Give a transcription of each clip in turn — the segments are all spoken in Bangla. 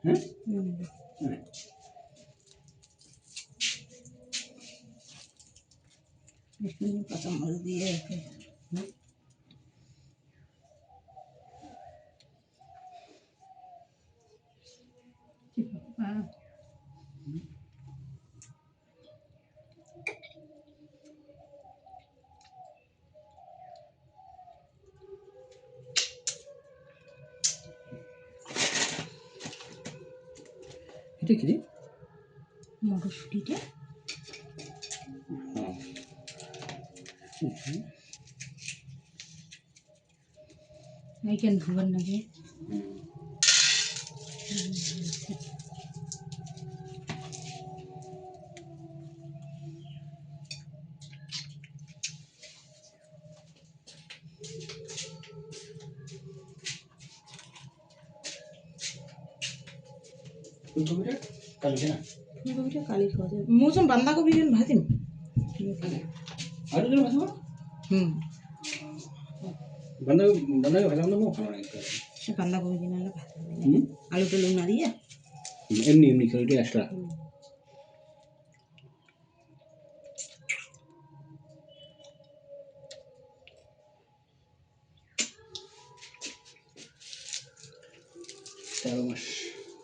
হ্যাঁ কাঁচামরিচ দিয়ে এটা কি রে? মটরশুঁটিটা এইখান ধুবার নাকি ফুলকপিটা কালকে না ফুলকপিটা কালি খাওয়া যাবে মৌসুম বাঁধাকপি যেন ভাজিম আলু দিয়ে ভাজবো বাঁধাকপি ভাজা না ভালো লাগে বাঁধাকপি দিন আলে ভাত আলু টালু না দিয়ে এমনি এমনি করে এটা আসলা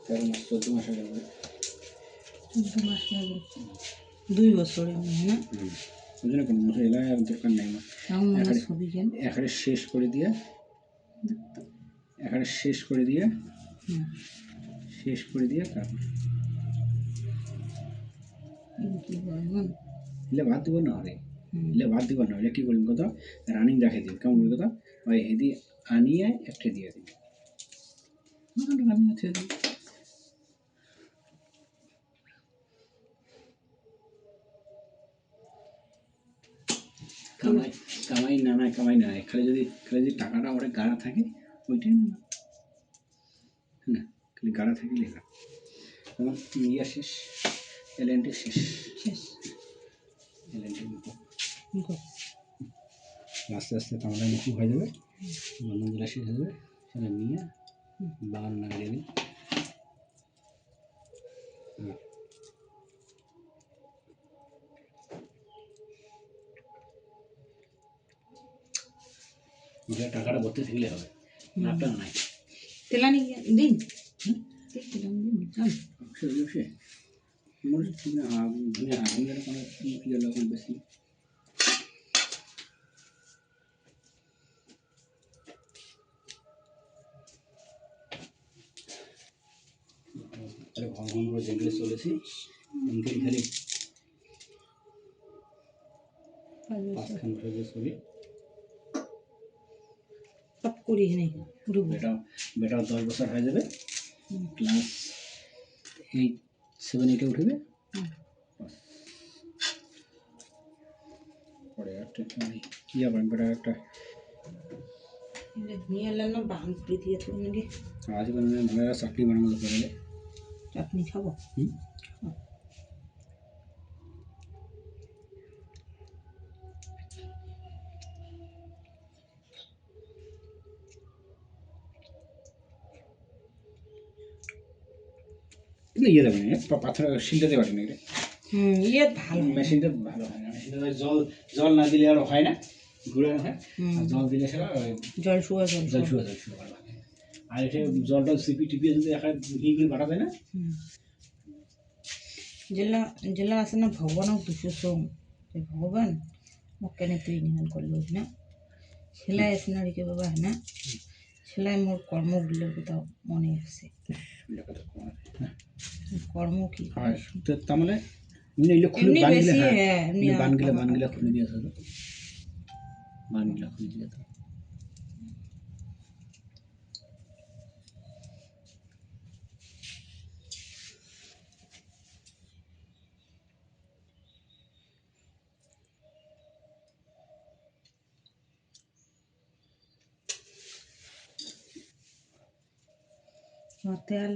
তেরো মাস 14 মাস হয়ে যাবে 2 মাস লাগে 2 বছরে না ওই জন্য কোনো মশলা আর দরকার নেই আমার ছবি কেন এখানে শেষ করে দিয়ে তারপর কি বলবো ইলে ভাত দিব না হবে ইলে কি করবেন কথা রানিং রাখে দিন কেমন করে কথা ওই হেদি আনিয়ে একটা দিয়ে দিন রানিং আছে দিন কামাই না খালি যদি টাকাটা ওরে গাড়া থাকে ওইটাই না না খালি গাড়া থাকে লেখা তোমার ইয়া শেষ এলএনটি শেষ এলএনটি আস্তে আস্তে কামড়া মুখ হয়ে যাবে বন্ধনগুলো শেষ হয়ে যাবে সেটা নিয়ে বাগান লাগিয়ে দিন টাকাটা ভর্তি থাকলে হবে নাপটা নাই তেলানি দিন তেলানি দিন অবশ্যই মনে হচ্ছে আগুন যেন কোনো ইয়ে লবণ বেশি ঘন ঘন করে যেগুলো চলেছি এমনি খালি পাঁচখান করে ছবি সব করি নেই বেটাও 10 বছর হয়ে যাবে ক্লাস 7-8 উঠবে পরে একটা কি আবার বেটা একটা নিয়ে এলাম না বান করে দিয়ে তো নাকি আজ বানানো চাটনি বানানো পারবে চাটনি খাবো কিন্তু ইয়ে দেবে না পাথর শিলটাতে বাটে না ইয়ে ভালো মেশিনটা ভালো হয় না মেশিনটা জল না দিলে আর হয় না ঘুরে হয় আর জল দিলে সেটা জল শুয়া ভালো হয় আর এটা জলটা সিপি টিপিয়ে যদি একটা হিগুলি বাটা দেয় না জেলা আছে না ভগবানও দুশো সোম ভগবান মক্কানে তুই নিহান করলো না সেলাই আছে না রেখে বাবা হ্যাঁ না সেলাই মোর কর্মগুলোর কথা মনে আছে কর্ম কি তার মানে বানগুলা খুলে দিয়ে আসবে বানগুলা খুলে দিয়ে তেল